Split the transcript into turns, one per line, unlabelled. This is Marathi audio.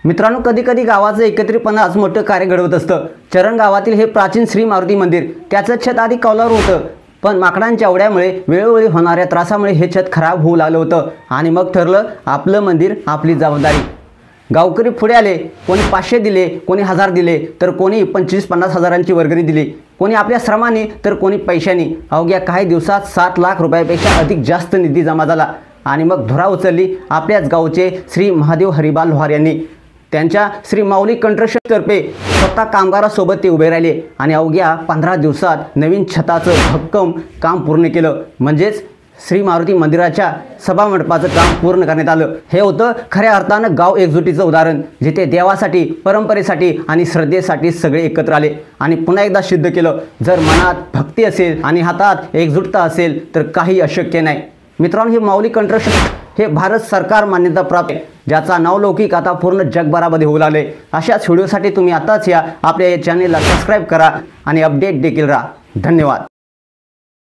मित्रांनो, कधी कधी गावाचं एकत्रितपणा आज मोठं कार्य घडवत असतं। चरण गावातील हे प्राचीन श्री मारुती मंदिर त्याचं छत आधी कौलारू होतं, पण माकडांच्या आवड्यामुळे वेळोवेळी होणाऱ्या त्रासामुळे हे छत खराब होऊ लागलं होतं आणि मग ठरलं आपलं मंदिर आपली जबाबदारी। गावकरी पुढे आले, कोणी 500 दिले, कोणी 1000 दिले, तर कोणी 25-50 हजारांची वर्गणी दिली, कोणी आपल्या श्रमाने तर कोणी पैशाने। अवघ्या काही दिवसात 7 लाख रुपयापेक्षा अधिक जास्त निधी जमा झाला आणि मग धुरा उचलली आपल्याच गावचे श्री महादेव हरिबाल लोहार यांनी। त्यांच्या श्री माऊली कंस्ट्रक्शन तर्फे स्वतः कामगारासोबत ते उभे राहिले आणि अवघ्या 15 दिवसात नवीन छताचं भक्कम काम पूर्ण केलं। म्हणजेच श्री मारुती मंदिराच्या सभामंडपाचं काम पूर्ण करण्यात आलं। हे होतं खऱ्या अर्थानं गाव एकजुटीचं उदाहरण, जिथे देवासाठी, परंपरेसाठी आणि श्रद्धेसाठी सगळे एकत्र आले आणि पुन्हा एकदा सिद्ध केलं, जर मनात भक्ती असेल आणि हातात एकजुटता असेल तर काही अशक्य नाही। मित्रांनो, हे माऊली कंस्ट्रक्शन हे भारत सरकार मान्यता प्राप्त आहे, ज्याचा नावलौकिक आता पूर्ण जगभरामध्ये होऊ लागले। अशाच व्हिडिओसाठी तुम्ही आताच या आपल्या या चॅनेलला सबस्क्राईब करा आणि अपडेट देखील राहा। धन्यवाद।